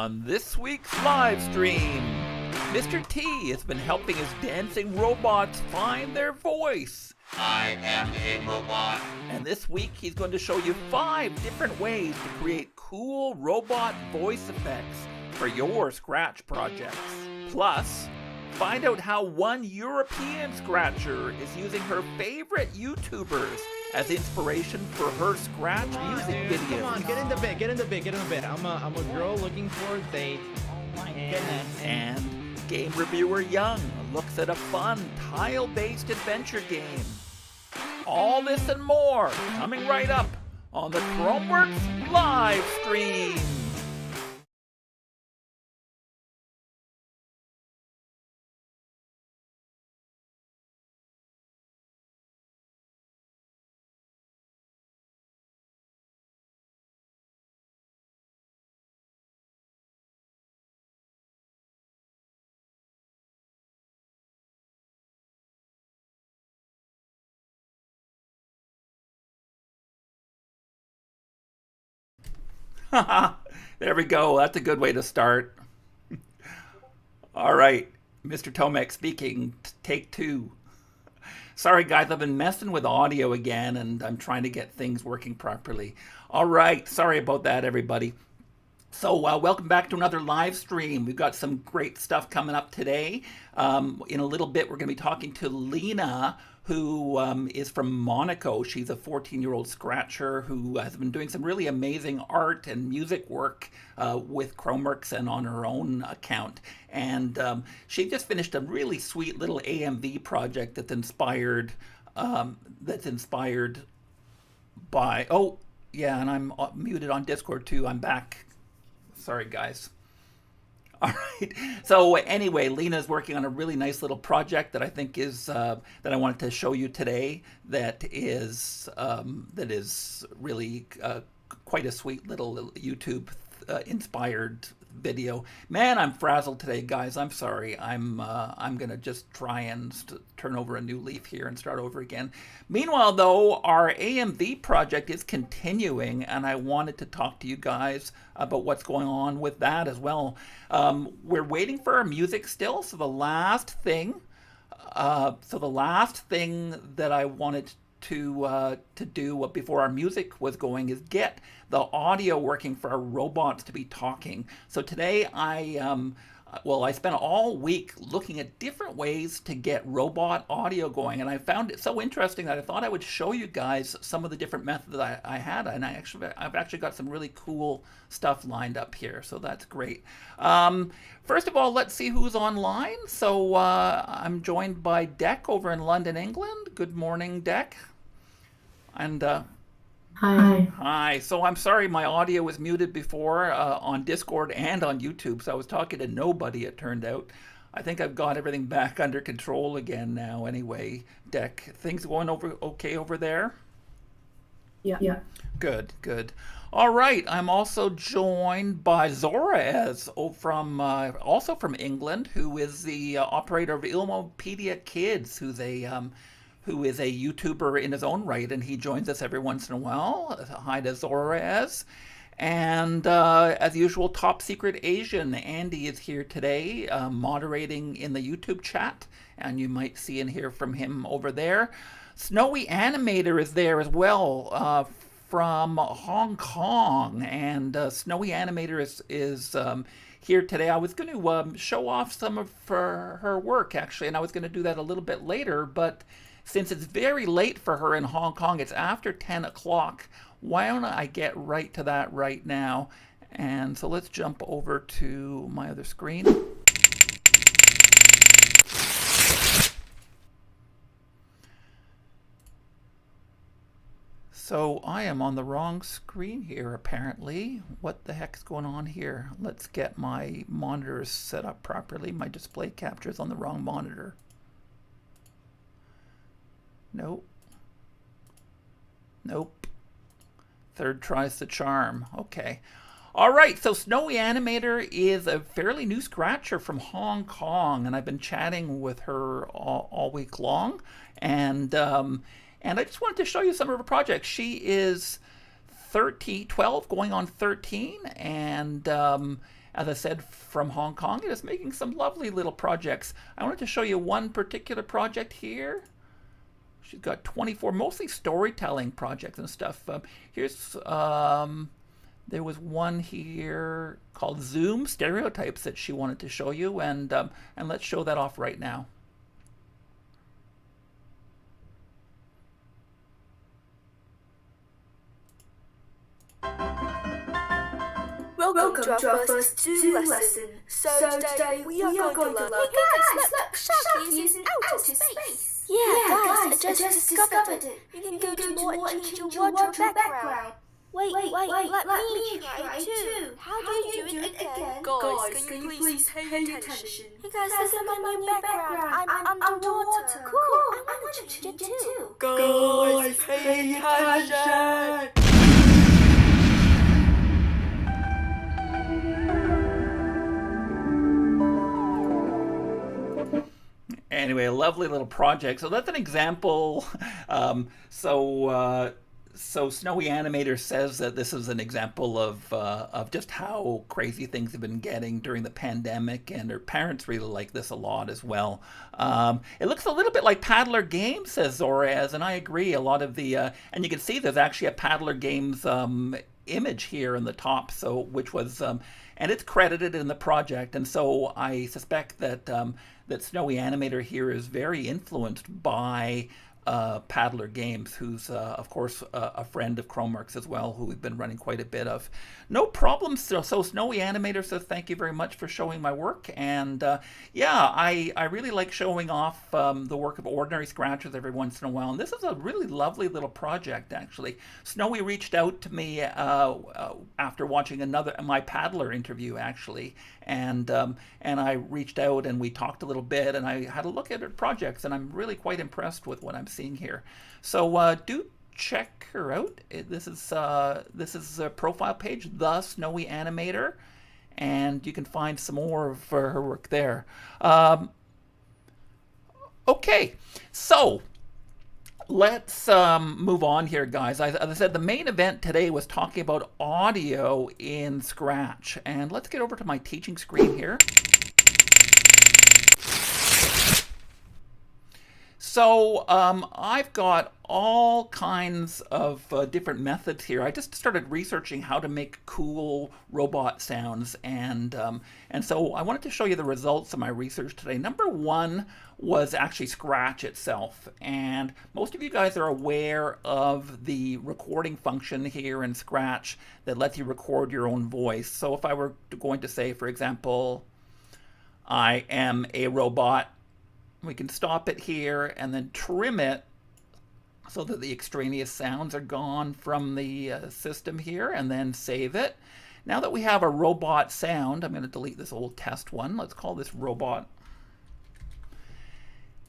On this week's live stream, Mr. T has been helping his dancing robots find their voice. I am a robot. And this week he's going to show you 5 different ways to create cool robot voice effects for your Scratch projects. Plus, find out how one European Scratcher is using her favorite YouTubers as inspiration for her Scratch music videos. Come on, get in the bit. I'm a girl looking for a date. Oh my goodness. And game reviewer Young looks at a fun tile-based adventure game. All this and more coming right up on the Chromeworks live stream. There we go. That's a good way to start. All right, Mr. Tomek speaking. Take 2. Sorry, guys, I've been messing with audio again, and I'm trying to get things working properly. All right, sorry about that, everybody. So welcome back to another live stream. We've got some great stuff coming up today. In a little bit, we're going to be talking to Lena, who is from Monaco. She's a 14-year-old Scratcher who has been doing some really amazing art and music work with Chromeworks and on her own account. And she just finished a really sweet little AMV project that's inspired by... Oh, yeah, and I'm muted on Discord too. I'm back. Sorry, guys. All right. So anyway, Lena's working on a really nice little project that I think is that I wanted to show you today. That is really quite a sweet little YouTube inspired video. Man, I'm frazzled today, guys. I'm sorry. I'm gonna just try and turn over a new leaf here and start over again. Meanwhile, though, our AMV project is continuing, and I wanted to talk to you guys about what's going on with that as well. We're waiting for our music still, so the last thing that I wanted to do before our music was going is get the audio working for our robots to be talking. So today I spent all week looking at different ways to get robot audio going, and I found it so interesting that I thought I would show you guys some of the different methods I had, and I've actually got some really cool stuff lined up here, so that's great. First of all, let's see who's online. So I'm joined by Dec over in London, England. Good morning, Dec. And Hi. hi. So I'm sorry my audio was muted before on Discord and on YouTube, so I was talking to nobody, it turned out. I think I've got everything back under control again now anyway. Dec, things going okay over there? Yeah. Good. All right, I'm also joined by Zoraez, also from England, who is the operator of Ilmopedia Kids, who is a YouTuber in his own right, and he joins us every once in a while. Hi to Zoraez. And as usual, Top Secret Asian, Andy is here today, moderating in the YouTube chat, and you might see and hear from him over there. Snowy Animator is there as well, from Hong Kong, and Snowy Animator is here today. I was going to show off some of her work, actually, and I was going to do that a little bit later, but since it's very late for her in Hong Kong, it's after 10 o'clock, why don't I get right to that right now? And so let's jump over to my other screen. So I am on the wrong screen here, apparently. What the heck's going on here? Let's get my monitors set up properly. My display capture is on the wrong monitor. Nope. Third tries the charm. Okay. All right, so Snowy Animator is a fairly new Scratcher from Hong Kong, and I've been chatting with her all week long. And I just wanted to show you some of her projects. She is 12, going on 13, and as I said, from Hong Kong, and is making some lovely little projects. I wanted to show you one particular project here. She's got 24, mostly storytelling projects and stuff. There was one here called Zoom Stereotypes that she wanted to show you, and let's show that off right now. Welcome to our first Zoom lesson. So today we are going to learn. Hey guys, look, Sharky is in outer space. Yeah, guys, I just discovered it. You can go to more and change your wardrobe background. Wait, let me try too. How do you do it again? Guys, can you please pay attention? Hey guys, this is my new background. I'm underwater. Cool, I want to change it too. Guys, pay attention! Anyway, a lovely little project. So that's an example. So Snowy Animator says that this is an example of just how crazy things have been getting during the pandemic, and her parents really like this a lot as well. It looks a little bit like Paddler Games, says Zorez, and I agree. A lot of the and you can see there's actually a Paddler Games image here in the top, so which was and it's credited in the project, and so I suspect that that Snowy Animator here is very influenced by Paddler Games, who's of course a friend of Chromeworks as well, who we've been running quite a bit of. No problem. So Snowy Animator says thank you very much for showing my work, and yeah, I really like showing off the work of ordinary scratchers every once in a while, and this is a really lovely little project actually. Snowy reached out to me after watching my Paddler interview actually, and I reached out and we talked a little bit, and I had a look at her projects, and I'm really quite impressed with what I'm seeing here. So do check her out. This is a profile page, The Snowy Animator, and you can find some more of her work there. Okay, so let's move on here, guys. As I said, the main event today was talking about audio in Scratch, and let's get over to my teaching screen here. So I've got all kinds of different methods here. I just started researching how to make cool robot sounds, and so I wanted to show you the results of my research today. Number one was actually Scratch itself, and most of you guys are aware of the recording function here in Scratch that lets you record your own voice. So if I were going to say, for example, I am a robot, we can stop it here and then trim it so that the extraneous sounds are gone from the system here, and then save it. Now that we have a robot sound, I'm going to delete this old test one. Let's call this robot.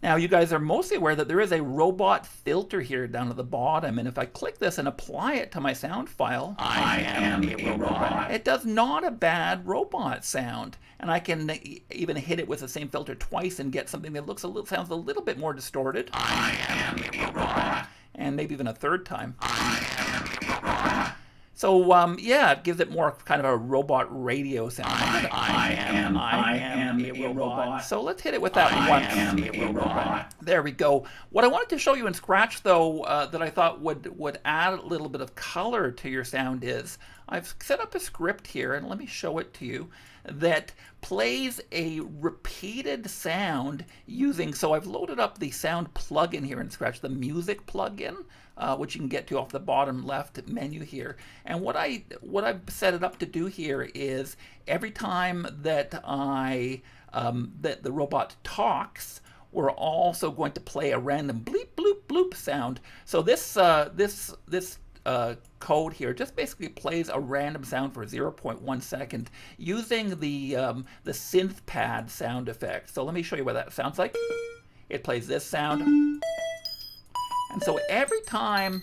Now you guys are mostly aware that there is a robot filter here down at the bottom, and if I click this and apply it to my sound file, I am a robot. it does not a bad robot sound. And I can even hit it with the same filter twice and get something that sounds a little bit more distorted. I am a robot. And maybe even a third time. I am a robot. So yeah, it gives it more kind of a robot radio sound. I am a robot. So let's hit it with that once. I am a robot. There we go. What I wanted to show you in Scratch, though, that I thought would add a little bit of color to your sound is, I've set up a script here, and let me show it to you, that plays a repeated sound using, so I've loaded up the sound plugin here in Scratch, the music plugin, which you can get to off the bottom left menu here. And what I've set it up to do here is every time that that the robot talks, we're also going to play a random bleep bloop bloop sound. So this code here just basically plays a random sound for 0.1 second using the synth pad sound effect. So let me show you what that sounds like. It plays this sound, and so every time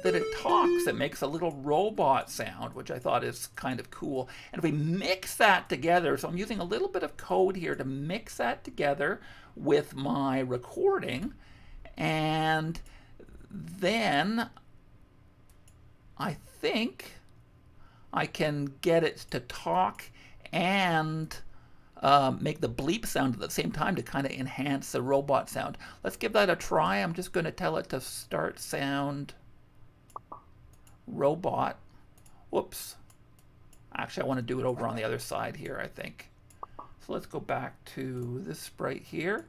that it talks, it makes a little robot sound, which I thought is kind of cool. And if we mix that together, so I'm using a little bit of code here to mix that together with my recording, and then I think I can get it to talk and make the bleep sound at the same time to kind of enhance the robot sound. Let's give that a try. I'm just going to tell it to start sound robot. Whoops. Actually, I want to do it over on the other side here, I think. So let's go back to this sprite here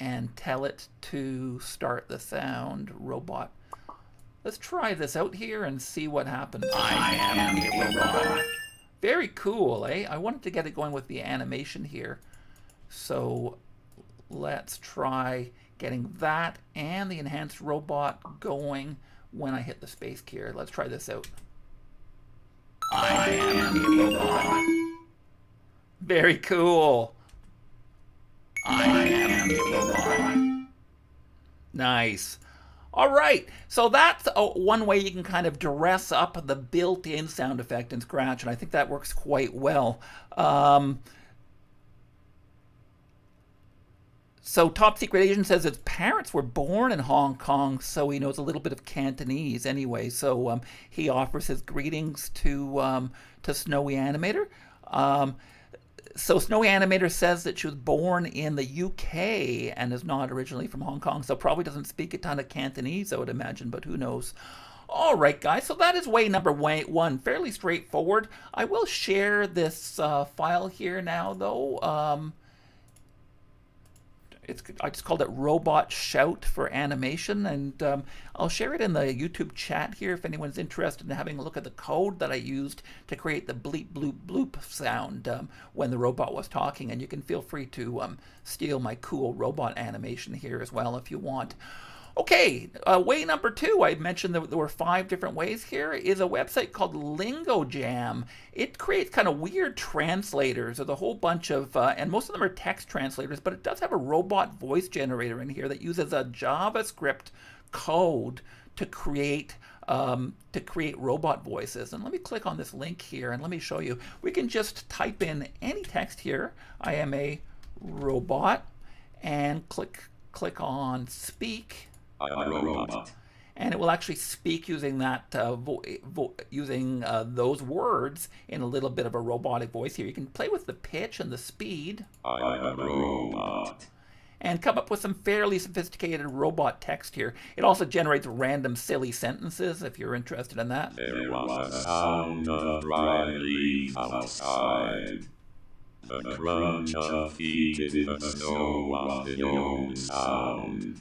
and tell it to start the sound robot. Let's try this out here and see what happens. I am a robot. Very cool, eh? I wanted to get it going with the animation here. So let's try getting that and the enhanced robot going when I hit the space key here. Let's try this out. I am a robot. Very cool. I am a robot. Nice. All right, so that's one way you can kind of dress up the built-in sound effect in Scratch, and I think that works quite well. So Top Secret Agent says his parents were born in Hong Kong, so he knows a little bit of Cantonese anyway. So he offers his greetings to Snowy Animator. So Snowy Animator says that she was born in the UK and is not originally from Hong Kong, so probably doesn't speak a ton of Cantonese, I would imagine, but who knows. All right, guys, so that is way number one. Fairly straightforward. I will share this file here now, though. I just called it Robot Shout for animation, and I'll share it in the YouTube chat here if anyone's interested in having a look at the code that I used to create the bleep bloop bloop sound when the robot was talking. And you can feel free to steal my cool robot animation here as well if you want. Okay, way number two, I mentioned that there were 5 different ways here, is a website called Lingo Jam. It creates kind of weird translators. There's a whole bunch of, and most of them are text translators, but it does have a robot voice generator in here that uses a JavaScript code to create robot voices. And let me click on this link here and let me show you. We can just type in any text here. I am a robot, and click on speak. I'm a robot. And it will actually speak using that those words in a little bit of a robotic voice here. You can play with the pitch and the speed. I'm a robot. And come up with some fairly sophisticated robot text here. It also generates random silly sentences if you're interested in that. There was a sound of dry leaves outside. The crunch of feet in the snow was the only sound.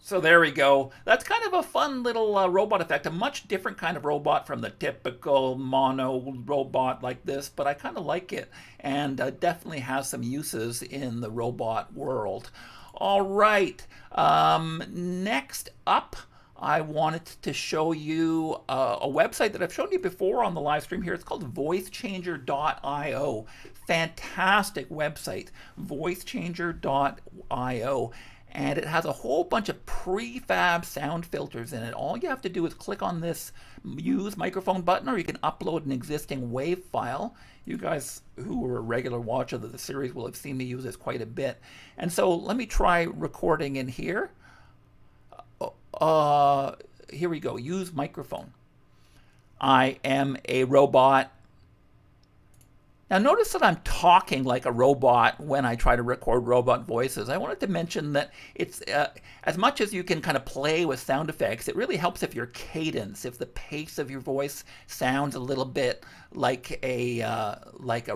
So there we go. That's kind of a fun little robot effect, a much different kind of robot from the typical mono robot like this, but I kind of like it, and definitely has some uses in the robot world. All right, next up, I wanted to show you a website that I've shown you before on the live stream here. It's called voicechanger.io. Fantastic website, voicechanger.io. And it has a whole bunch of prefab sound filters in it. All you have to do is click on this use microphone button, or you can upload an existing WAV file. You guys who are a regular watcher of the series will have seen me use this quite a bit. And so let me try recording in here. Here we go, use microphone. I am a robot. Now notice that I'm talking like a robot when I try to record robot voices. I wanted to mention that it's as much as you can kind of play with sound effects, it really helps if your cadence, if the pace of your voice sounds a little bit like a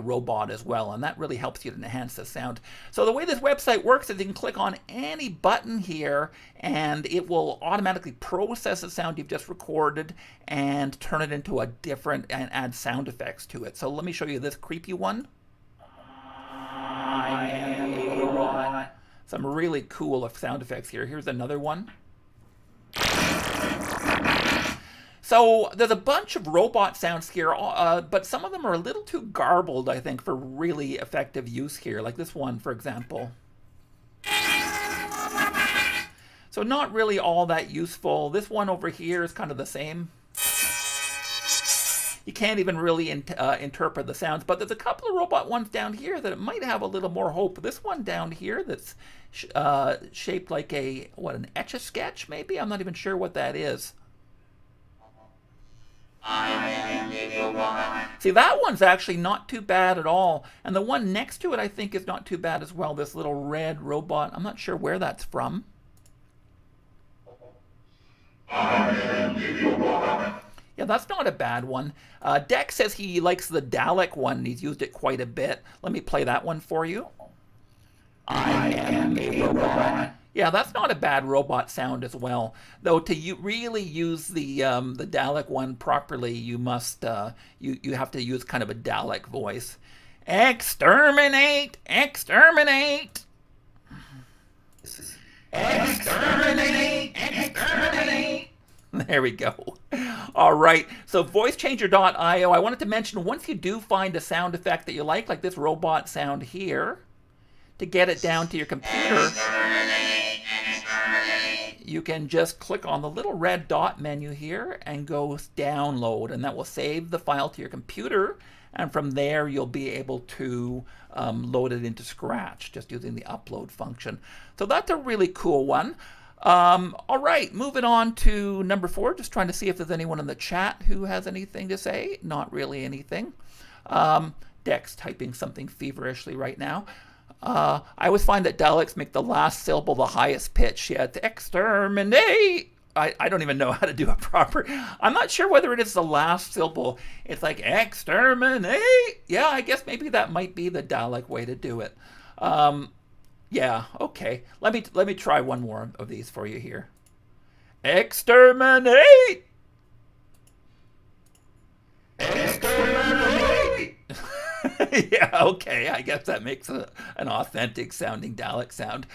robot as well, and that really helps you to enhance the sound. So the way this website works is you can click on any button here and it will automatically process the sound you've just recorded and turn it into a different, and add sound effects to it. So let me show you this creepy one. I am a robot. Some really cool sound effects here. Here's another one. So there's a bunch of robot sounds here, but some of them are a little too garbled, I think, for really effective use here. Like this one, for example. So not really all that useful. This one over here is kind of the same. You can't even really interpret the sounds, but there's a couple of robot ones down here that it might have a little more hope. This one down here that's shaped like an Etch-a-Sketch, maybe? I'm not even sure what that is. See, that one's actually not too bad at all. And the one next to it, I think, is not too bad as well. This little red robot. I'm not sure where that's from. Yeah, that's not a bad one. Dex says he likes the Dalek one. He's used it quite a bit. Let me play that one for you. I am a robot. Yeah, that's not a bad robot sound as well. Though to really use the Dalek one properly, you must you have to use kind of a Dalek voice. Exterminate! Exterminate! Exterminate! Exterminate! There we go. All right. So voicechanger.io, I wanted to mention, once you do find a sound effect that you like this robot sound here, to get it down to your computer, you can just click on the little red dot menu here and go download, and that will save the file to your computer. And from there, you'll be able to load it into Scratch just using the upload function. So that's a really cool one. All right, moving on to number 4. Just trying to see if there's anyone in the chat who has anything to say. Not really anything. Dex typing something feverishly right now. I always find that Daleks make the last syllable the highest pitch. Yeah, to exterminate. I don't even know how to do it proper. I'm not sure whether it is the last syllable. It's like exterminate. Yeah, I guess maybe that might be the Dalek way to do it. Yeah, okay. Let me try one more of these for you here. Exterminate! Exterminate! Yeah, okay. I guess that makes an authentic sounding Dalek sound.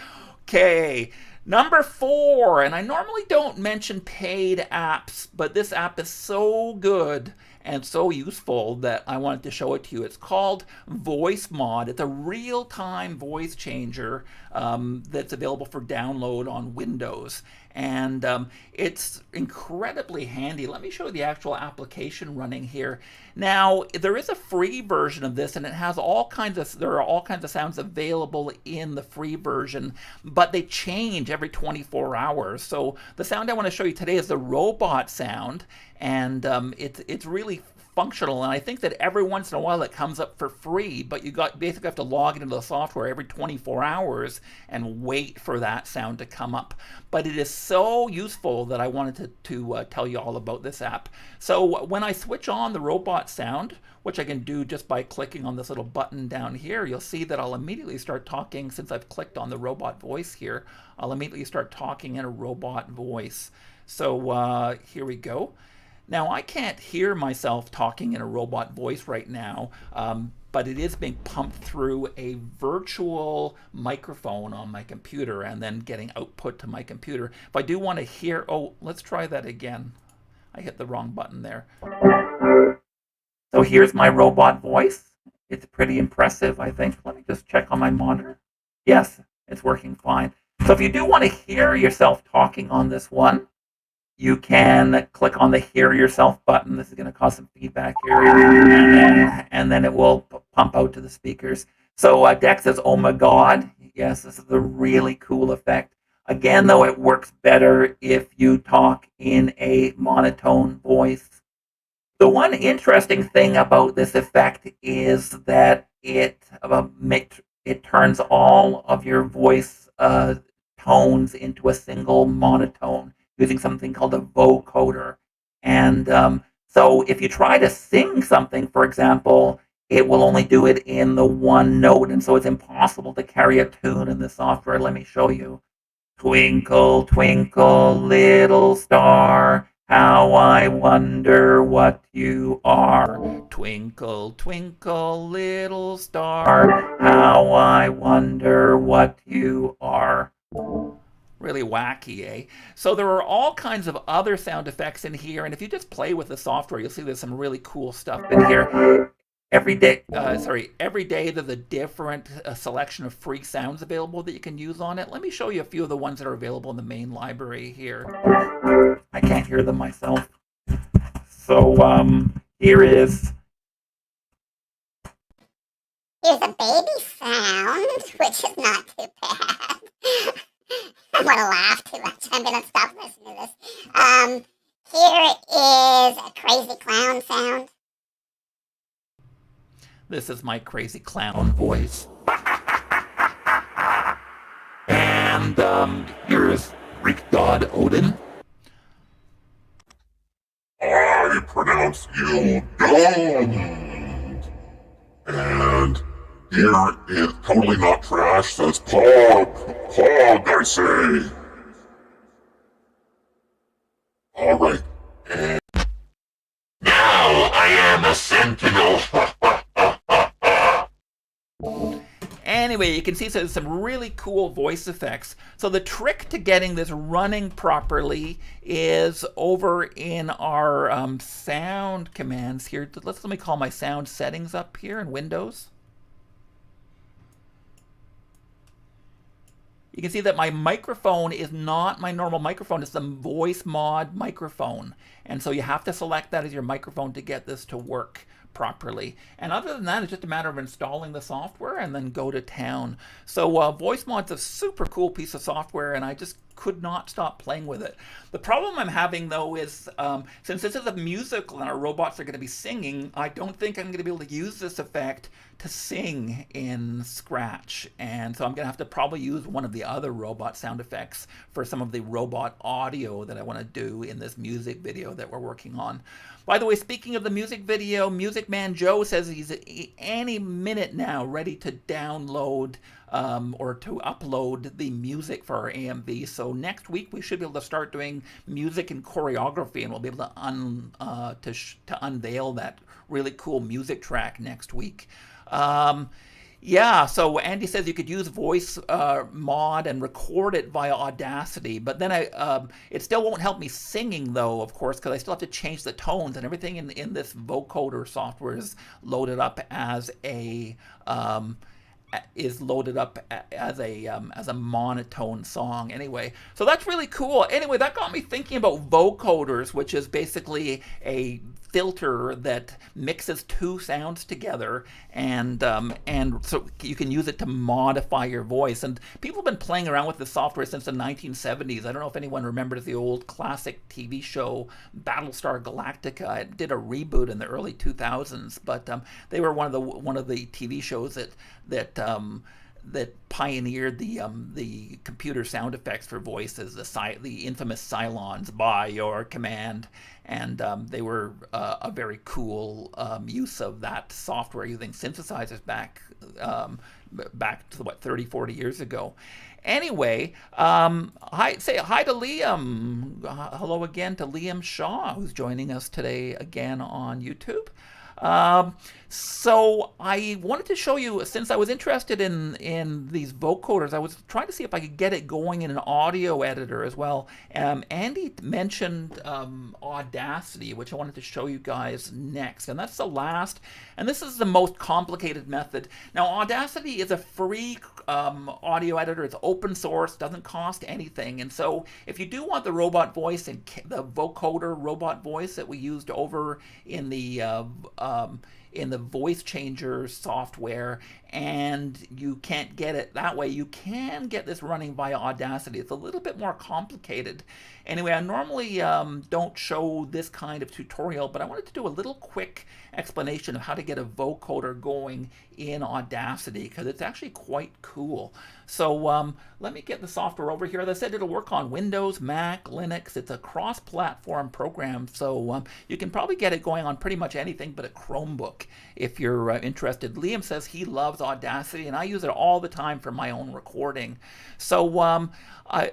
Okay, number 4. And I normally don't mention paid apps, but this app is so good and so useful that I wanted to show it to you. It's called Voice Mod. It's a real-time voice changer that's available for download on Windows. And it's incredibly handy. Let me show you the actual application running here. Now, there is a free version of this, and there are all kinds of sounds available in the free version, but they change every 24 hours. So the sound I want to show you today is the robot sound, and it's really functional, and I think that every once in a while it comes up for free, but you basically have to log into the software every 24 hours and wait for that sound to come up. But it is so useful that I wanted to tell you all about this app. So when I switch on the robot sound, which I can do just by clicking on this little button down here, you'll see that I'll immediately start talking. Since I've clicked on the robot voice here, I'll immediately start talking in a robot voice. So here we go. Now, I can't hear myself talking in a robot voice right now, but it is being pumped through a virtual microphone on my computer and then getting output to my computer. If I do want to hear, oh, let's try that again. I hit the wrong button there. So here's my robot voice. It's pretty impressive, I think. Let me just check on my monitor. Yes, it's working fine. So if you do want to hear yourself talking on this one, you can click on the Hear Yourself button. This is going to cause some feedback here. And then it will pump out to the speakers. So Dex says, oh my God. Yes, this is a really cool effect. Again, though, it works better if you talk in a monotone voice. The one interesting thing about this effect is that it turns all of your voice tones into a single monotone, using something called a vocoder. And so if you try to sing something, for example, it will only do it in the one note, and so it's impossible to carry a tune in the software. Let me show you. Twinkle, twinkle, little star, how I wonder what you are. Twinkle, twinkle, little star, how I wonder what you are. Really wacky, eh? So there are all kinds of other sound effects in here, and if you just play with the software, you'll see there's some really cool stuff in here. Every day there's a different selection of free sounds available that you can use on it. Let me show you a few of the ones that are available in the main library here. I can't hear them myself. So here is. Here's a baby sound, which is not too bad. I want to laugh too much. I'm going to stop listening to this. Here is a crazy clown here's my crazy clown voice. And here's Greek god Odin. I pronounce you dumb. And here is totally not trash says Pog, I say. Alright, and now I am a sentinel. Anyway, you can see so there's some really cool voice effects. So the trick to getting this running properly is over in our sound commands here. Let me call my sound settings up here in Windows. You can see that my microphone is not my normal microphone. It's the voice mod microphone. And so you have to select that as your microphone to get this to work properly. And other than that, it's just a matter of installing the software and then go to town. So Voice Mod's a super cool piece of software, and I just could not stop playing with it. The problem I'm having, though, is since this is a musical and our robots are going to be singing, I don't think I'm going to be able to use this effect to sing in Scratch. And so I'm going to have to probably use one of the other robot sound effects for some of the robot audio that I want to do in this music video that we're working on. By the way, speaking of the music video, Music Man Joe says he's any minute now ready to download or to upload the music for our AMV. So next week we should be able to start doing music and choreography, and we'll be able to unveil that really cool music track next week. Yeah, so Andy says you could use voice mod and record it via Audacity, but then it still won't help me singing, though, of course, because I still have to change the tones, and everything in this vocoder software is loaded up as a monotone song anyway. So that's really cool. Anyway, that got me thinking about vocoders, which is basically a filter that mixes two sounds together, and so you can use it to modify your voice. And people have been playing around with this software since the 1970s. I don't know if anyone remembers the old classic TV show Battlestar Galactica. It did a reboot in the early 2000s, but they were one of the TV shows that pioneered the computer sound effects for voices, the infamous Cylons, by your command, and they were a very cool use of that software using synthesizers back to 30-40 years ago. Anyway, say hi to Liam. Hello again to Liam Shaw, who's joining us today again on YouTube. So I wanted to show you, since I was interested in these vocoders, I was trying to see if I could get it going in an audio editor as well. Andy mentioned Audacity, which I wanted to show you guys next, and that's the last, and this is the most complicated method. Now, Audacity is a free audio editor. It's open source, doesn't cost anything, and so if you do want the robot voice and the vocoder robot voice that we used over in the voice changer software, and you can't get it that way, you can get this running via Audacity. It's a little bit more complicated. Anyway, I normally don't show this kind of tutorial, but I wanted to do a little quick explanation of how to get a vocoder going in Audacity, because it's actually quite cool. So let me get the software over here. As I said, it'll work on Windows, Mac, Linux. It's a cross-platform program, so you can probably get it going on pretty much anything but a Chromebook if you're interested. Liam says he loves Audacity, and I use it all the time for my own recording. So I'm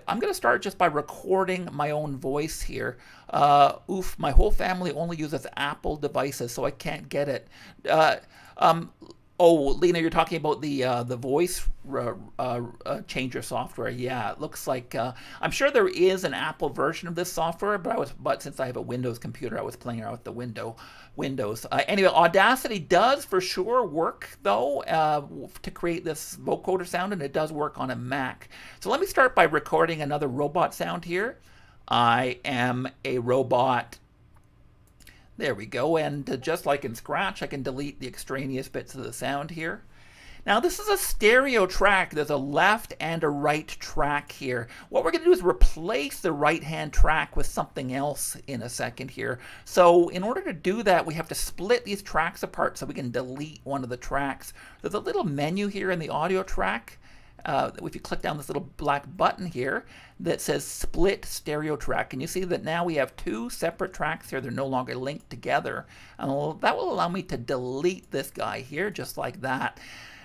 going to start just by recording my own voice here. Oof, my whole family only uses Apple devices, so I can't get it. Oh, Lena, you're talking about the voice changer software. Yeah, it looks like I'm sure there is an Apple version of this software, but since I have a Windows computer, I was playing around with the Windows. Anyway, Audacity does for sure work though to create this vocoder sound, and it does work on a Mac. So let me start by recording another robot sound here. I am a robot. There we go, and just like in Scratch, I can delete the extraneous bits of the sound here. Now this is a stereo track. There's a left and a right track here. What we're going to do is replace the right-hand track with something else in a second here. So in order to do that, we have to split these tracks apart so we can delete one of the tracks. There's a little menu here in the audio track. If you click down this little black button here that says split stereo track, and you see that now we have two separate tracks here. They're no longer linked together, and that will allow me to delete this guy here just like that.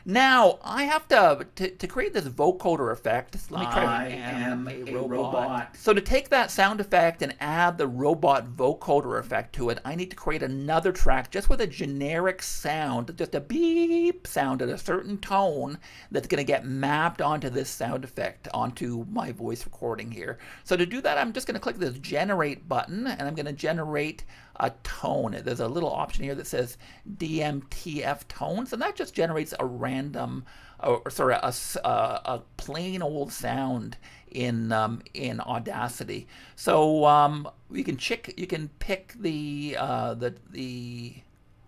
Now I have to create this vocoder effect. Let me try. I am a robot. So to take that sound effect and add the robot vocoder effect to it, I need to create another track just with a generic sound, just a beep sound at a certain tone that's going to get mapped onto this sound effect, onto my voice recording here. So to do that, I'm just going to click this generate button, and I'm going to generate a tone. There's a little option here that says DMTF tones, and that just generates a random, a plain old sound in Audacity. So you can pick the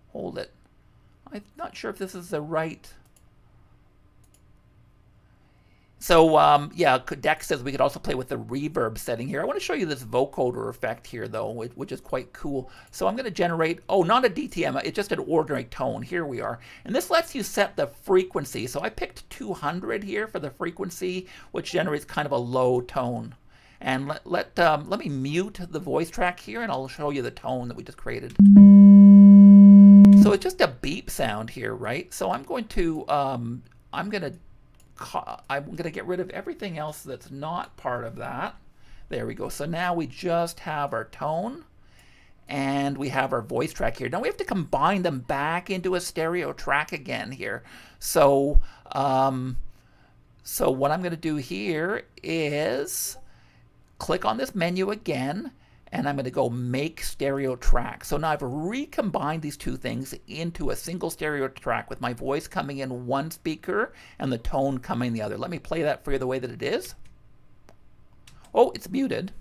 hold it. I'm not sure if this is the right. So yeah, Dex says we could also play with the reverb setting here. I want to show you this vocoder effect here though, which is quite cool. So I'm going to generate, oh, not a DTM, it's just an ordinary tone. Here we are. And this lets you set the frequency. So I picked 200 here for the frequency, which generates kind of a low tone. And let me mute the voice track here, and I'll show you the tone that we just created. So it's just a beep sound here, right? So I'm going to get rid of everything else that's not part of that. There we go. So now we just have our tone and we have our voice track here. Now we have to combine them back into a stereo track again here. So so what I'm going to do here is click on this menu again, and I'm going to go make stereo track. So now I've recombined these two things into a single stereo track with my voice coming in one speaker and the tone coming in the other. Let me play that for you the way that it is. Oh, it's muted.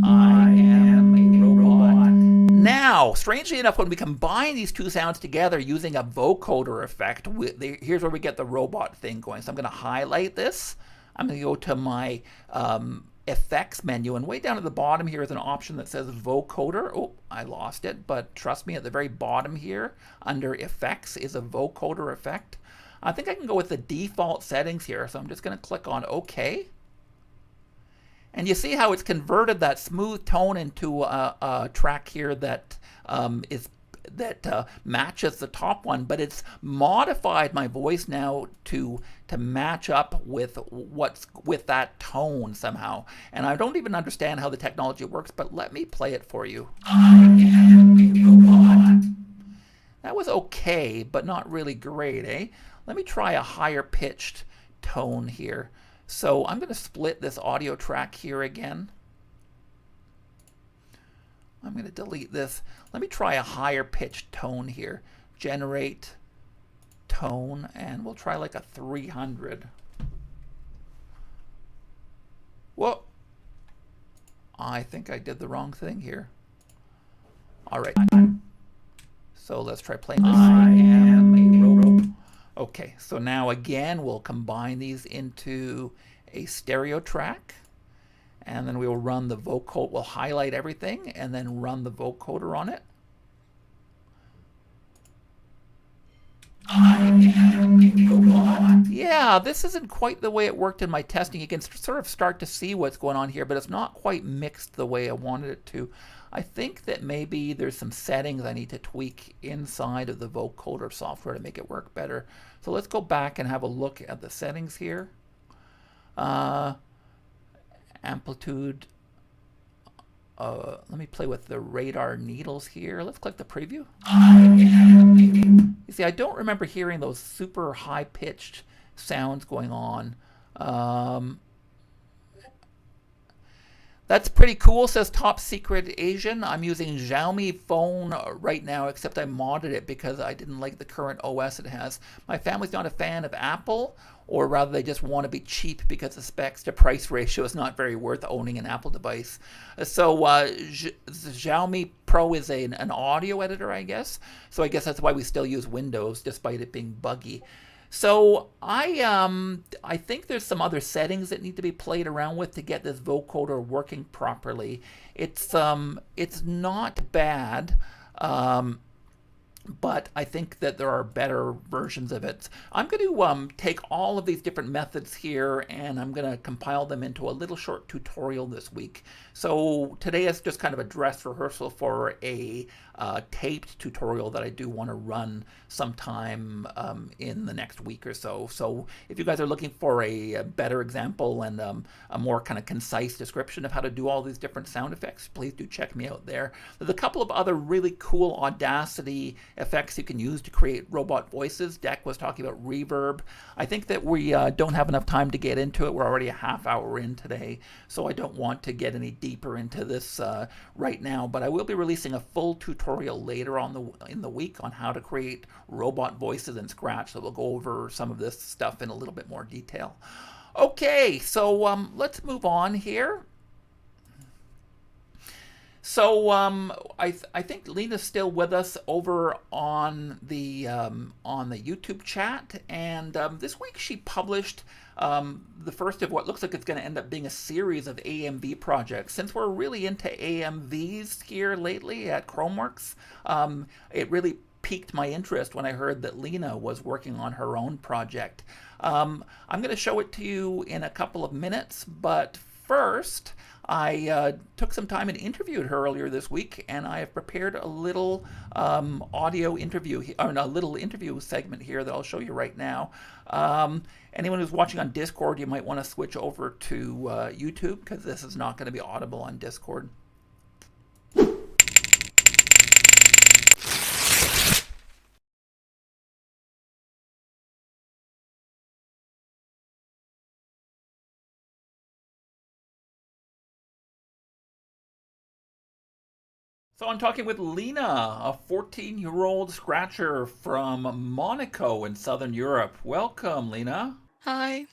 I am a robot. Now, strangely enough, when we combine these two sounds together using a vocoder effect, here's where we get the robot thing going. So I'm going to highlight this. I'm going to go to my effects menu, and way down at the bottom here is an option that says vocoder. Oh, I lost it, but trust me, at the very bottom here under effects is a vocoder effect. I think I can go with the default settings here, so I'm just going to click on OK. And you see how it's converted that smooth tone into a track here that matches the top one, but it's modified my voice now to match up with that tone somehow. And I don't even understand how the technology works, but let me play it for you. I am a robot. That was okay, but not really great, eh? Let me try a higher pitched tone here. So I'm going to split this audio track here again. I'm going to delete this. Let me try a higher pitched tone here. Generate tone, and we'll try like a 300. Whoa. I think I did the wrong thing here. All right. So let's try playing this. I am a robot. Okay, so now again, we'll combine these into a stereo track. And then we will run the vocoder, we'll highlight everything and then run the vocoder on it. Yeah, this isn't quite the way it worked in my testing. You can sort of start to see what's going on here, but it's not quite mixed the way I wanted it to. I think that maybe there's some settings I need to tweak inside of the vocoder software to make it work better. So let's go back and have a look at the settings here. Amplitude. Let me play with the radar needles here. Let's click the preview. You see, I don't remember hearing those super high-pitched sounds going on. That's pretty cool, says Top Secret Asian. I'm using Xiaomi phone right now, except I modded it because I didn't like the current OS it has. My family's not a fan of Apple, or rather they just want to be cheap because the specs to price ratio is not very worth owning an Apple device. So Xiaomi Pro is an audio editor, I guess. So I guess that's why we still use Windows, despite it being buggy. So I think there's some other settings that need to be played around with to get this vocoder working properly. It's not bad. But I think that there are better versions of it. I'm going to take all of these different methods here and I'm going to compile them into a little short tutorial this week. So today is just kind of a dress rehearsal for a taped tutorial that I do want to run sometime in the next week or so. So if you guys are looking for a better example and a more kind of concise description of how to do all these different sound effects, please do check me out there. There's a couple of other really cool Audacity effects you can use to create robot voices. Deck was talking about reverb. I think that we don't have enough time to get into it. We're already a half hour in today, so I don't want to get any deeper into this right now, but I will be releasing a full tutorial later on in the week on how to create robot voices in Scratch, so we'll go over some of this stuff in a little bit more detail. Okay, so let's move on here. So I think Lena's still with us over on the YouTube chat, and this week she published the first of what looks like it's going to end up being a series of AMV projects. Since we're really into AMVs here lately at Chromeworks, it really piqued my interest when I heard that Lena was working on her own project. I'm going to show it to you in a couple of minutes, but first, I took some time and interviewed her earlier this week, and I have prepared a little audio interview, or a little interview segment here that I'll show you right now. Anyone who's watching on Discord, you might want to switch over to YouTube, because this is not going to be audible on Discord. So I'm talking with Lena, a 14-year-old scratcher from Monaco in Southern Europe. Welcome, Lena. Hi.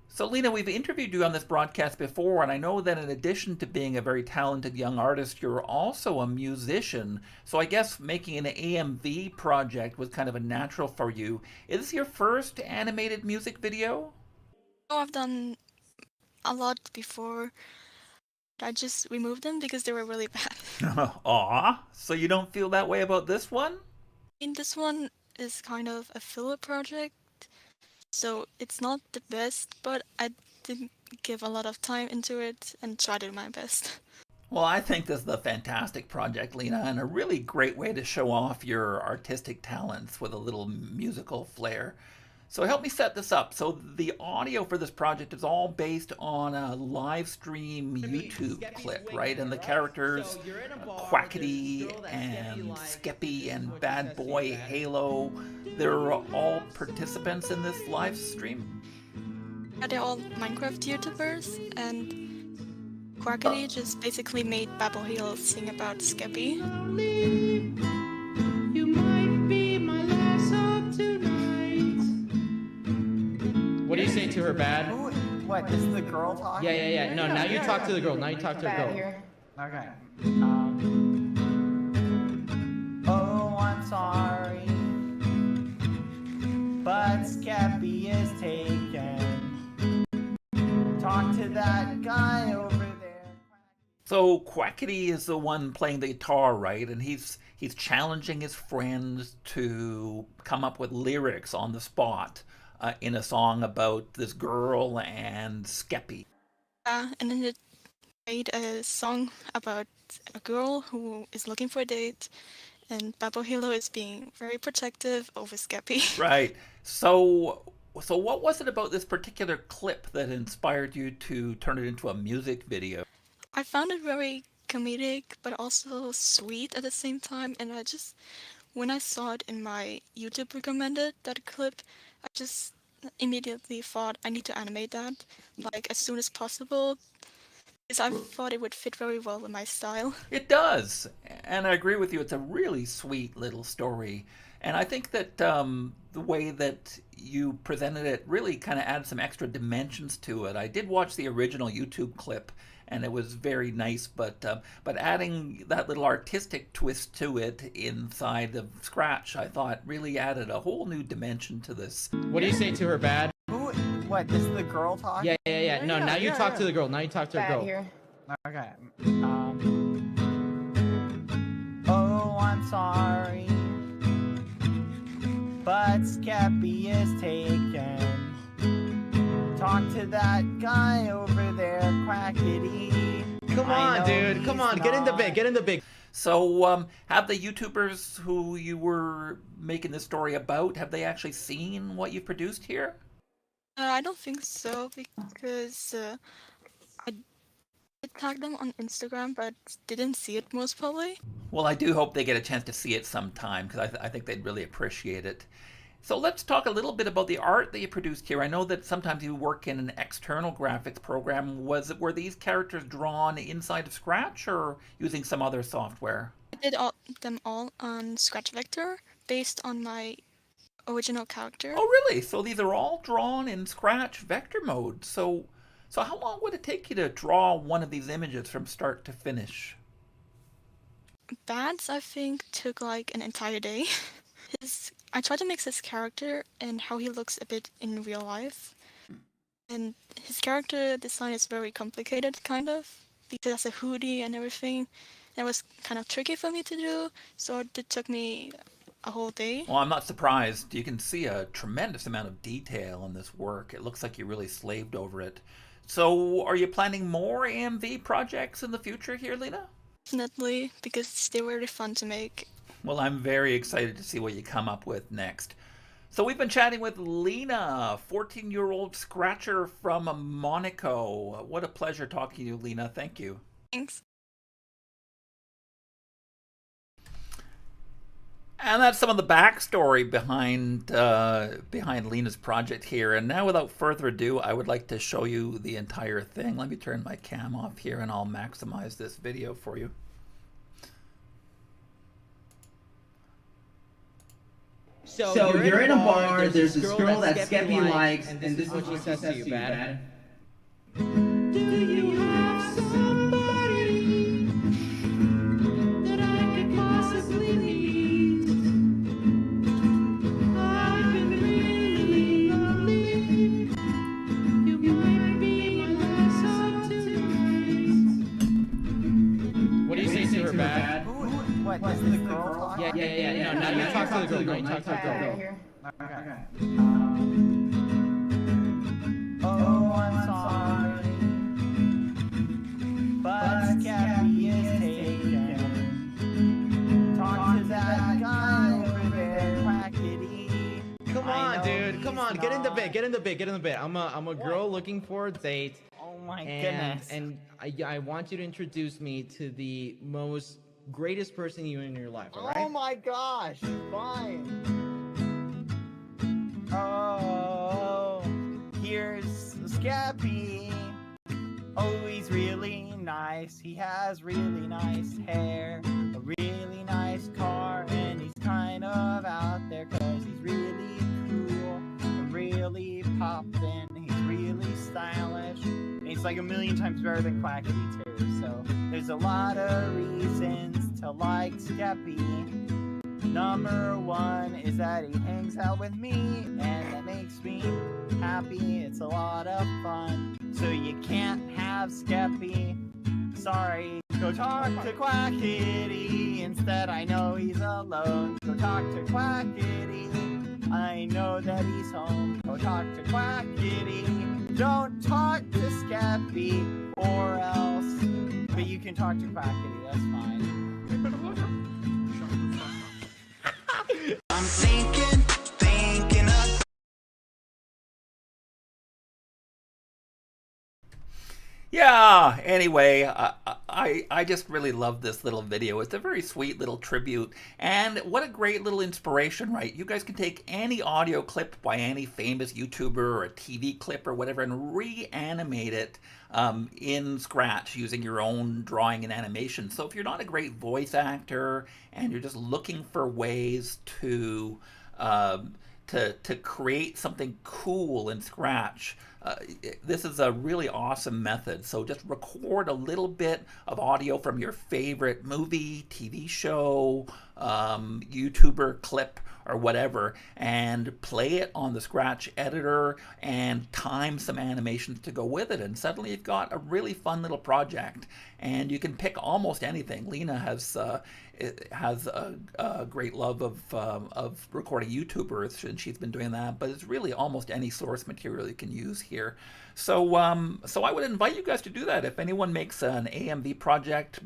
So Lena, we've interviewed you on this broadcast before, and I know that in addition to being a very talented young artist, you're also a musician. So I guess making an AMV project was kind of a natural for you. Is this your first animated music video? Oh, I've done a lot before. I just removed them because they were really bad. Aw, so you don't feel that way about this one? I mean, this one is kind of a filler project, so it's not the best, but I did give a lot of time into it and try to do my best. Well, I think this is a fantastic project, Lena, and a really great way to show off your artistic talents with a little musical flair. So help me set this up. So the audio for this project is all based on a live stream YouTube clip, right? And the characters, Quackity and Skeppy and Bad Boy Halo, they're all participants in this live stream? Yeah, they're all Minecraft YouTubers, and Quackity just basically made Babble Hill sing about Skeppy. You might be my last hope tonight. What do you say to her, Bad? Ooh, what, this is the girl talking? Yeah. No, now you talk to the girl. Now you talk to the Bad girl. here. Okay. Oh, I'm sorry, but Skeppy is taken. Talk to that guy over there. So Quackity is the one playing the guitar, right? And he's challenging his friends to come up with lyrics on the spot in a song about this girl and Skeppy. And then it made a song about a girl who is looking for a date, and Babble Hilo is being very protective over Skeppy. Right. So what was it about this particular clip that inspired you to turn it into a music video? I found it very comedic, but also sweet at the same time, and when I saw it in my YouTube recommended, that clip, I just immediately thought I need to animate that, like, as soon as possible, because I thought it would fit very well with my style. It does, and I agree with you. It's a really sweet little story, And I think that the way that you presented it really kind of added some extra dimensions to it. I did watch the original YouTube clip, and it was very nice, but adding that little artistic twist to it inside of Scratch, I thought really added a whole new dimension to this. What do you say to her, Bad? Who? What? This is the girl talking? Yeah. No, now you talk to the girl. Now you talk to the girl. Here. Okay. Oh, I'm sorry, but Skeppy is taken. Talk to that guy over there, Quackity. Come on, dude. Come on. Get in the big. Get in the big. So, have the YouTubers who you were making this story about, have they actually seen what you've produced here? I don't think so, because I tagged them on Instagram, but didn't see it most probably. Well, I do hope they get a chance to see it sometime, because I think they'd really appreciate it. So let's talk a little bit about the art that you produced here. I know that sometimes you work in an external graphics program. Were these characters drawn inside of Scratch or using some other software? I did them all on Scratch Vector, based on my original character. Oh, really? So these are all drawn in Scratch Vector mode. So how long would it take you to draw one of these images from start to finish? Bad's, I think, took like an entire day. I tried to mix his character and how he looks a bit in real life. And his character design is very complicated, kind of, because he has a hoodie and everything. That was kind of tricky for me to do, so it took me a whole day. Well, I'm not surprised. You can see a tremendous amount of detail in this work. It looks like you really slaved over it. So, are you planning more AMV projects in the future here, Lena? Definitely, because they were really fun to make. Well, I'm very excited to see what you come up with next. So we've been chatting with Lena, 14-year-old scratcher from Monaco. What a pleasure talking to you, Lena. Thank you. Thanks. And that's some of the backstory behind Lena's project here. And now, without further ado, I would like to show you the entire thing. Let me turn my cam off here, and I'll maximize this video for you. So you're in a bar, there's this girl that Skeppy likes, and this is what she says to you, Bad. Do you have somebody that I could possibly meet? I've been really lonely. You might be my last tonight. What do you say to her, Bad? What? This is the girl talking? Yeah. No, now you talk to the girl. Now you talk to the girl. Here. Okay. Oh, I'm sorry, but Skeppy is taken. Talk to that guy over there, Quackity. Come on, dude. Come on. Get in the big. Get in the big. Get in the big. I'm a girl looking for a date. Oh my goodness. And I want you to introduce me to the greatest person you in your life, all right? Oh my gosh, fine. Oh, here's Skeppy. Oh, he's really nice. He has really nice hair, a really nice car, and he's kind of out there 'cause he's really cool and really poppin'. He's really stylish. And he's like a million times better than Quackity too. So there's a lot of reasons to like Skeppy. Number one is that he hangs out with me, and that makes me happy. It's a lot of fun. So you can't have Skeppy. Sorry, go talk to Quackity. Instead, I know he's alone. Go talk to Quackity. I know that he's home. Go talk to Quackity. Don't talk to Skeppy or else. But you can talk to Quackity, that's fine. I'm thinking of... Yeah, anyway, I just really love this little video. It's a very sweet little tribute, and what a great little inspiration, right? You guys can take any audio clip by any famous YouTuber or a TV clip or whatever and reanimate it in Scratch using your own drawing and animation. So if you're not a great voice actor and you're just looking for ways to create something cool in Scratch, this is a really awesome method. So just record a little bit of audio from your favorite movie, TV show, YouTuber clip, or whatever, and play it on the Scratch editor and time some animations to go with it. And suddenly you've got a really fun little project. And you can pick almost anything. Lena has a great love of recording YouTubers, and she's been doing that. But it's really almost any source material you can use here. So I would invite you guys to do that. If anyone makes an AMV project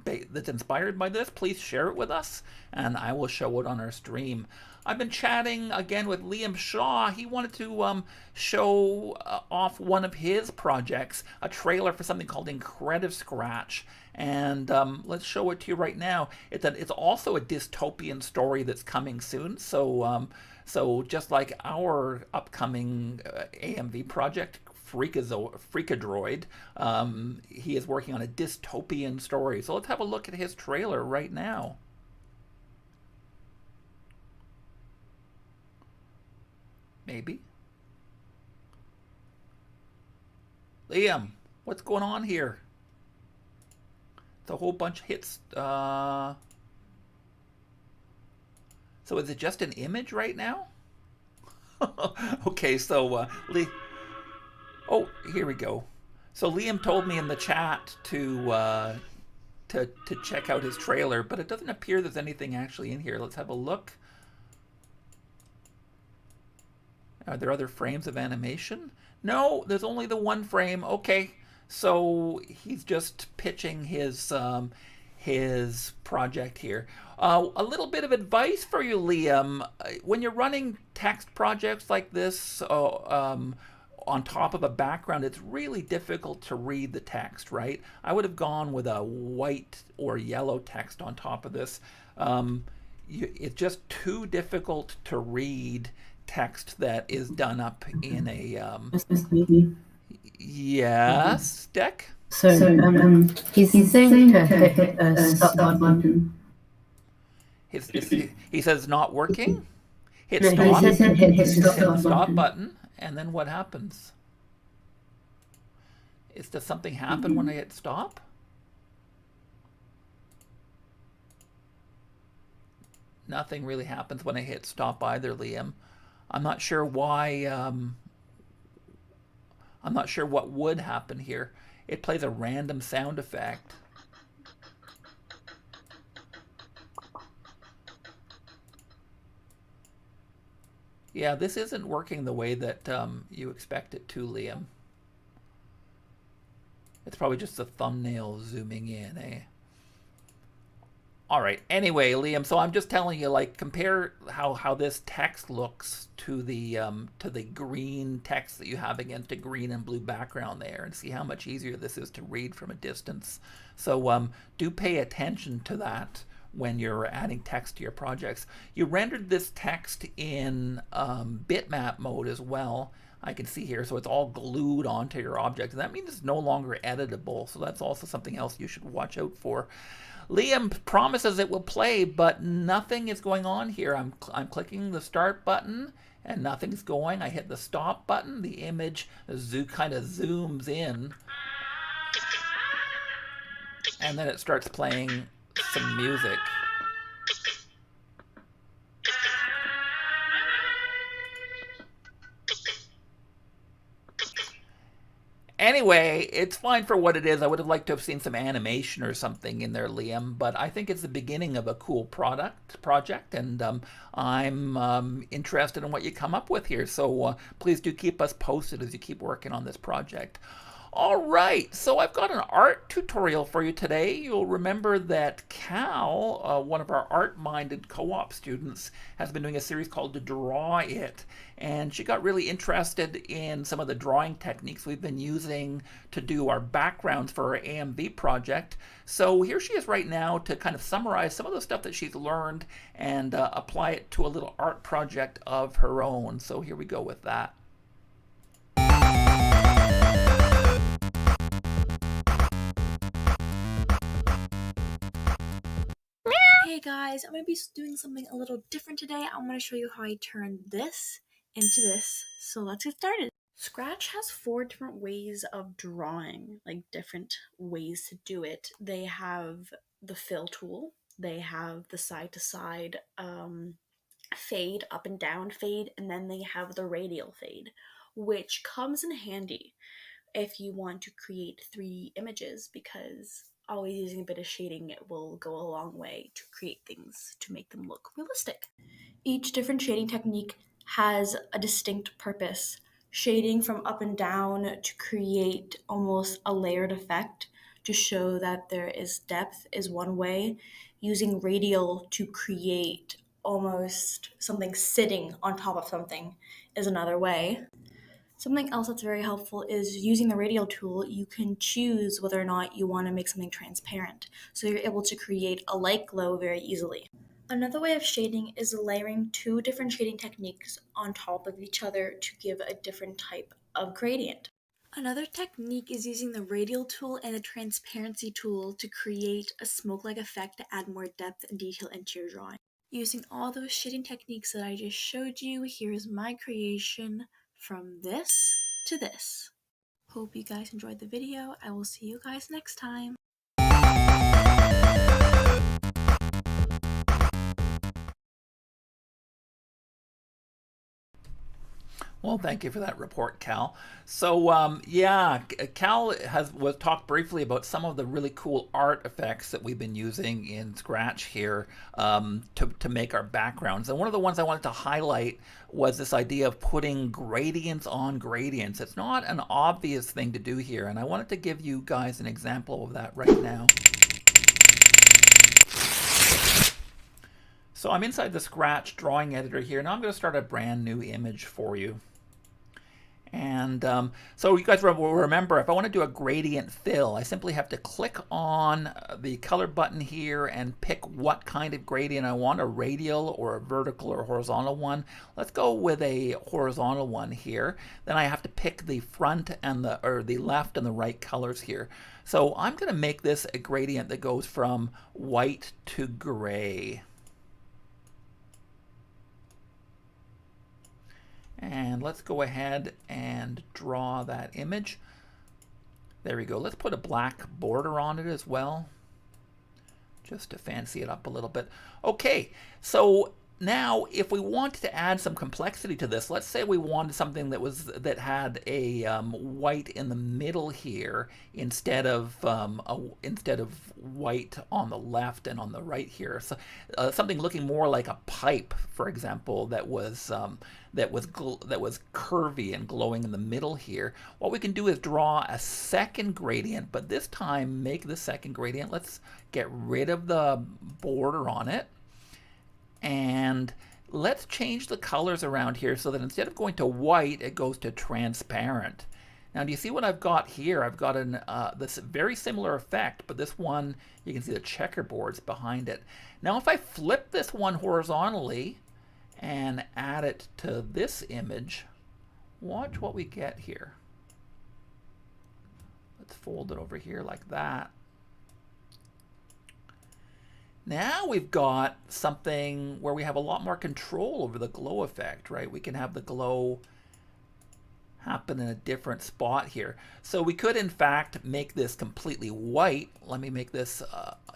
that's inspired by this, please share it with us, and I will show it on our stream. I've been chatting again with Liam Shaw. He wanted to show off one of his projects, a trailer for something called Incredive Scratch. And let's show it to you right now. It's also a dystopian story that's coming soon. So just like our upcoming AMV project, Freakadroid, he is working on a dystopian story. So let's have a look at his trailer right now. Maybe. Liam, what's going on here? It's a whole bunch of hits. So is it just an image right now? Okay, so oh, here we go. So Liam told me in the chat to check out his trailer, but it doesn't appear there's anything actually in here. Let's have a look. Are there other frames of animation? No, there's only the one frame. Okay, so he's just pitching his project here. A little bit of advice for you, Liam. When you're running text projects like this on top of a background, it's really difficult to read the text, right? I would have gone with a white or yellow text on top of this. It's just too difficult to read text that is done up in a yes, Deck. So he's saying to hit a stop button. He says not working. Hit No, stop. he says hit the Stop button, and then what happens? Does something happen when I hit stop? Nothing really happens when I hit stop either, Liam. I'm not sure why. I'm not sure what would happen here. It plays a random sound effect. Yeah, this isn't working the way that you expect it to, Liam. It's probably just the thumbnail zooming in, eh? All right. Anyway, Liam, so I'm just telling you, like, compare how this text looks to the green text that you have against a green and blue background there, and see how much easier this is to read from a distance. So do pay attention to that when you're adding text to your projects. You rendered this text in bitmap mode as well. I can see here, so it's all glued onto your object, and that means it's no longer editable. So that's also something else you should watch out for. Liam promises it will play, but nothing is going on here. I'm clicking the start button and nothing's going. I hit the stop button. The image kind of zooms in, and then it starts playing some music. Anyway, it's fine for what it is. I would have liked to have seen some animation or something in there, Liam, but I think it's the beginning of a cool project, and I'm interested in what you come up with here. So please do keep us posted as you keep working on this project. All right, so I've got an art tutorial for you today. You'll remember that Cal, one of our art-minded co-op students, has been doing a series called Draw It, and she got really interested in some of the drawing techniques we've been using to do our backgrounds for our AMV project. So here she is right now to kind of summarize some of the stuff that she's learned and apply it to a little art project of her own. So here we go with that. Hey guys, I'm going to be doing something a little different today. I'm going to show you how I turn this into this. So let's get started. Scratch has 4 different ways of drawing, like different ways to do it. They have the fill tool, they have the side to side fade, up and down fade, and then they have the radial fade, which comes in handy if you want to create 3 images, because always using a bit of shading will go a long way to create things to make them look realistic. Each different shading technique has a distinct purpose. Shading from up and down to create almost a layered effect to show that there is depth is one way. Using radial to create almost something sitting on top of something is another way. Something else that's very helpful is using the radial tool, you can choose whether or not you want to make something transparent. So you're able to create a light glow very easily. Another way of shading is layering 2 different shading techniques on top of each other to give a different type of gradient. Another technique is using the radial tool and the transparency tool to create a smoke-like effect to add more depth and detail into your drawing. Using all those shading techniques that I just showed you, here's my creation from this to this. Hope you guys enjoyed the video. I will see you guys next time. Well, thank you for that report, Cal. So, yeah, Cal was talked briefly about some of the really cool art effects that we've been using in Scratch here to make our backgrounds. And one of the ones I wanted to highlight was this idea of putting gradients on gradients. It's not an obvious thing to do here, and I wanted to give you guys an example of that right now. So I'm inside the Scratch drawing editor here. Now I'm going to start a brand new image for you. And so you guys will remember, if I want to do a gradient fill, I simply have to click on the color button here and pick what kind of gradient I want, a radial or a vertical or horizontal one. Let's go with a horizontal one here. Then I have to pick the front and the left and the right colors here. So I'm going to make this a gradient that goes from white to gray. And let's go ahead and draw that image. There we go. Let's put a black border on it as well, just to fancy it up a little bit. Okay, so now if we wanted to add some complexity to this, let's say we wanted something that had a white in the middle here instead of white on the left and on the right here. So something looking more like a pipe, for example, that was curvy and glowing in the middle here. What we can do is draw a second gradient, but this time make the second gradient. Let's get rid of the border on it. And let's change the colors around here so that instead of going to white, it goes to transparent. Now, do you see what I've got here? I've got this very similar effect, but this one, you can see the checkerboards behind it. Now, if I flip this one horizontally and add it to this image, watch what we get here. Let's fold it over here like that. Now we've got something where we have a lot more control over the glow effect, right? We can have the glow happen in a different spot here. So we could, in fact, make this completely white. Let me make this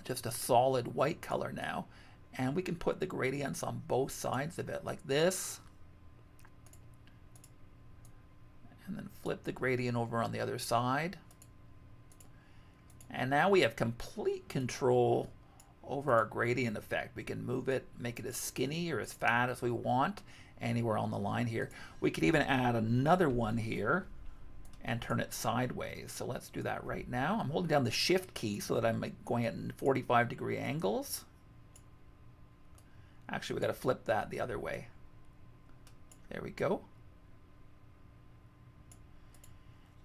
just a solid white color now. And we can put the gradients on both sides of it like this. And then flip the gradient over on the other side. And now we have complete control over our gradient effect. We can move it, make it as skinny or as fat as we want, anywhere on the line here. We could even add another one here and turn it sideways. So let's do that right now. I'm holding down the Shift key so that I'm going at 45-degree angles. Actually, we got to flip that the other way. There we go.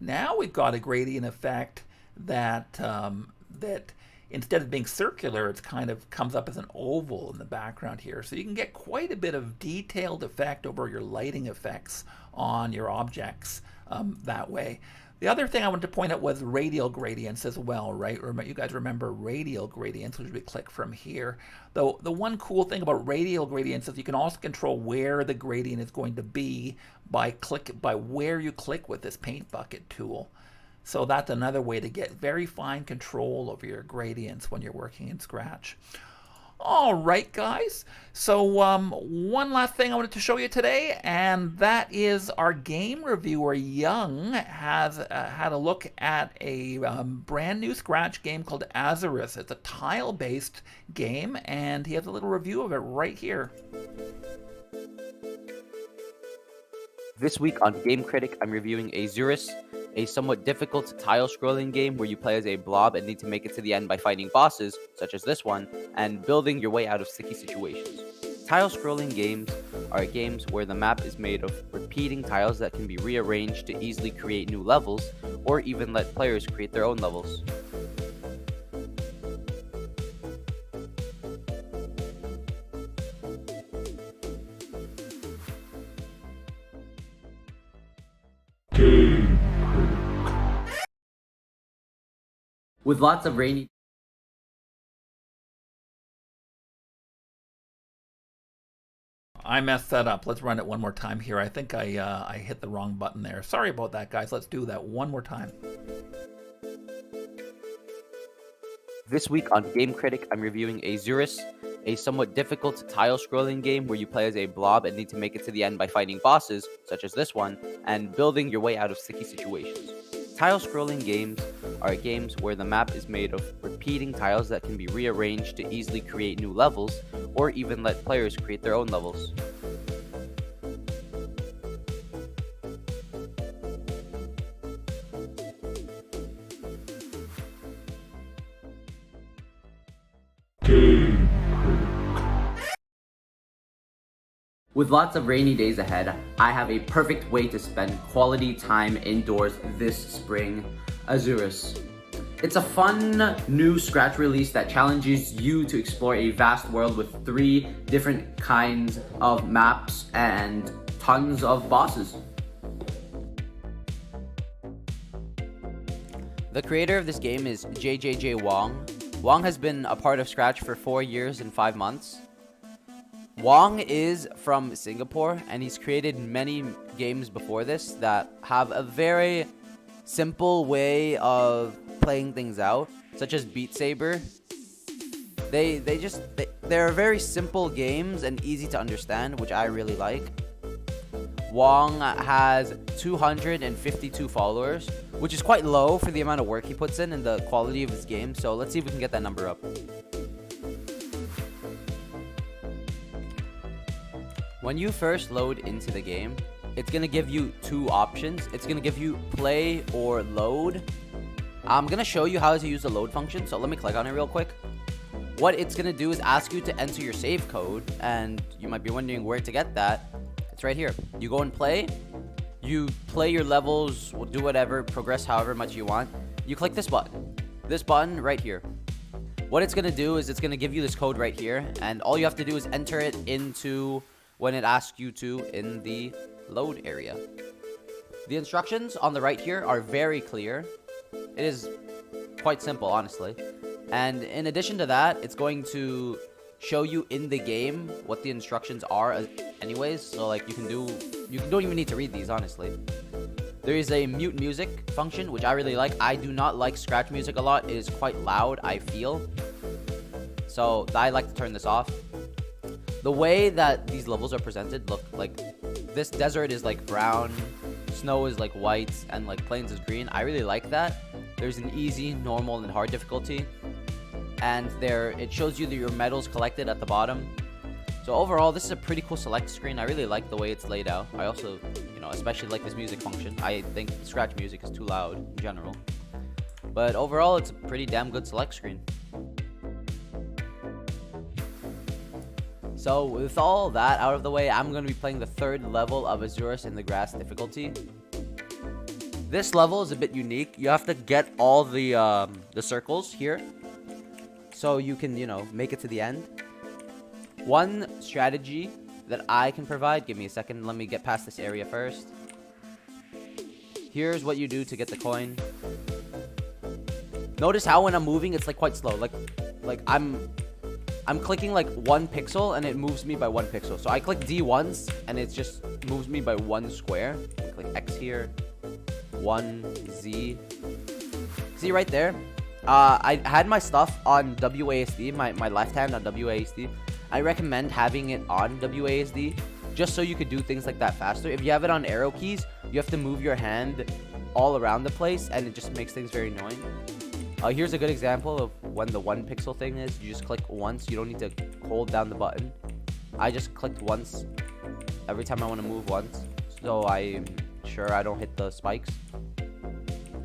Now we've got a gradient effect that that instead of being circular, it's kind of comes up as an oval in the background here. So you can get quite a bit of detailed effect over your lighting effects on your objects that way. The other thing I wanted to point out was radial gradients as well, right? You guys remember radial gradients, which we click from here. Though the one cool thing about radial gradients is you can also control where the gradient is going to be by where you click with this paint bucket tool. So that's another way to get very fine control over your gradients when you're working in Scratch. All right, guys. So one last thing I wanted to show you today, and that is our game reviewer, Huynh, has had a look at a brand new Scratch game called Azurus. It's a tile-based game, and he has a little review of it right here. This week on Game Critic, I'm reviewing Azurus, a somewhat difficult tile-scrolling game where you play as a blob and need to make it to the end by fighting bosses, such as this one, and building your way out of sticky situations. Tile-scrolling games are games where the map is made of repeating tiles that can be rearranged to easily create new levels, or even let players create their own levels. With lots of rainy I messed that up. Let's run it one more time here. I think I hit the wrong button there. Sorry about that, guys. Let's do that one more time. This week on Game Critic, I'm reviewing Azurus, a somewhat difficult tile-scrolling game where you play as a blob and need to make it to the end by fighting bosses, such as this one, and building your way out of sticky situations. Tile-scrolling games are games where the map is made of repeating tiles that can be rearranged to easily create new levels, or even let players create their own levels. With lots of rainy days ahead, I have a perfect way to spend quality time indoors this spring: Azurus. It's a fun new Scratch release that challenges you to explore a vast world with 3 different kinds of maps and tons of bosses. The creator of this game is Wang. Wang has been a part of Scratch for 4 years and 5 months. Wang is from Singapore, and he's created many games before this that have a very simple way of playing things out, such as Beat Saber. They're very simple games and easy to understand, which I really like. Wang has 252 followers, which is quite low for the amount of work he puts in and the quality of his game, so let's see if we can get that number up. When you first load into the game, it's going to give you 2 options. It's going to give you play or load. I'm going to show you how to use the load function, so let me click on it real quick. What it's going to do is ask you to enter your save code, and you might be wondering where to get that. It's right here. You go and play. You play your levels, do whatever, progress however much you want. You click this button. This button right here. What it's going to do is it's going to give you this code right here, and all you have to do is enter it into when it asks you to in the load area. The instructions on the right here are very clear. It is quite simple, honestly. And in addition to that, it's going to show you in the game what the instructions are anyways. So like you don't even need to read these, honestly. There is a mute music function, which I really like. I do not like Scratch music a lot. It is quite loud, I feel. So I like to turn this off. The way that these levels are presented, look, like this desert is like brown, snow is like white, and like plains is green. I really like that. There's an easy, normal, and hard difficulty. And it shows you your medals collected at the bottom. So overall, this is a pretty cool select screen. I really like the way it's laid out. I also, know, especially like this music function. I think Scratch music is too loud in general. But overall, it's a pretty damn good select screen. So with all that out of the way, I'm going to be playing the third level of Azuris in the Grass difficulty. This level is a bit unique. You have to get all the circles here, so you can, you know, make it to the end. One strategy that I can provide, give me a second, let me get past this area first. Here's what you do to get the coin. Notice how when I'm moving, it's like quite slow. Like I'm clicking like 1 pixel and it moves me by 1 pixel. So I click D once and it just moves me by 1 square. I click X here, 1 Z. See right there? I had my stuff on WASD, my left hand on WASD. I recommend having it on WASD just so you could do things like that faster. If you have it on arrow keys, you have to move your hand all around the place and it just makes things very annoying. Here's a good example of when the 1 pixel thing is. You just click once. You don't need to hold down the button. I just clicked once every time I want to move once, so I'm sure I don't hit the spikes.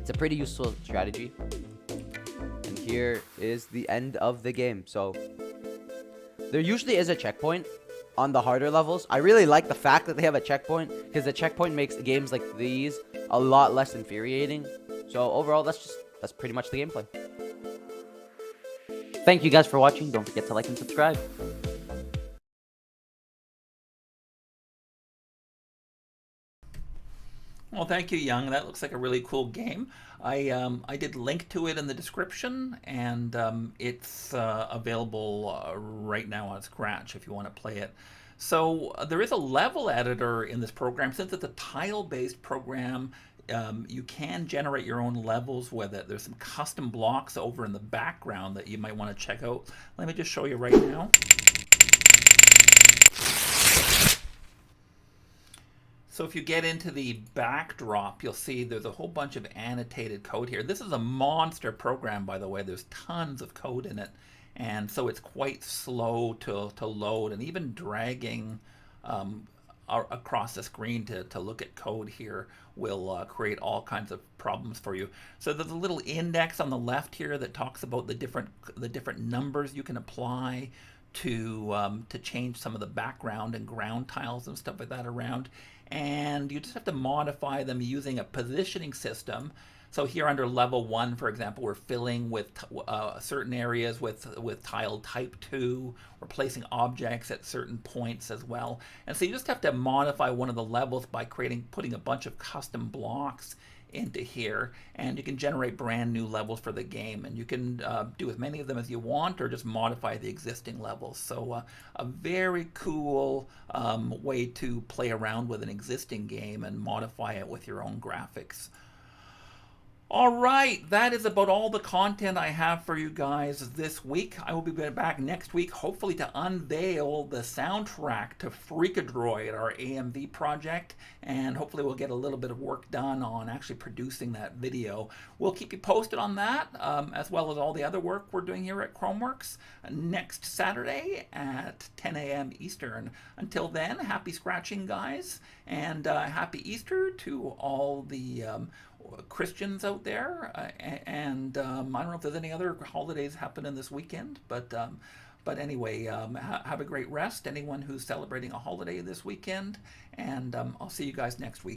It's a pretty useful strategy. And here is the end of the game. So there usually is a checkpoint on the harder levels. I really like the fact that they have a checkpoint, because the checkpoint makes games like these a lot less infuriating. So overall, that's pretty much the gameplay. Thank you guys for watching. Don't forget to like and subscribe. Well, thank you, Young. That looks like a really cool game. I did link to it in the description, and it's available right now on Scratch if you want to play it. So there is a level editor in this program. Since it's a tile-based program, you can generate your own levels with it. There's some custom blocks over in the background that you might want to check out. Let me just show you right now. So if you get into the backdrop, you'll see there's a whole bunch of annotated code here. This is a monster program, by the way. There's tons of code in it, and so it's quite slow to load, and even dragging across the screen to look at code here will create all kinds of problems for you. So there's a little index on the left here that talks about the different numbers you can apply to change some of the background and ground tiles and stuff like that around. And you just have to modify them using a positioning system. So here under level 1, for example, we're filling with certain areas with tile type 2. We're placing objects at certain points as well. And so you just have to modify one of the levels by putting a bunch of custom blocks into here, and you can generate brand new levels for the game, and you can do as many of them as you want or just modify the existing levels. So a very cool way to play around with an existing game and modify it with your own graphics. All right, that is about all the content I have for you guys this week. I will be back next week, hopefully to unveil the soundtrack to Freakadroid, our AMV project, and hopefully we'll get a little bit of work done on actually producing that video. We'll keep you posted on that, as well as all the other work we're doing here at Chromeworks next Saturday at 10 a.m. Eastern. Until then, happy scratching, guys, and happy Easter to all the Christians out there, and I don't know if there's any other holidays happening this weekend, but anyway, have a great rest, anyone who's celebrating a holiday this weekend, and I'll see you guys next week.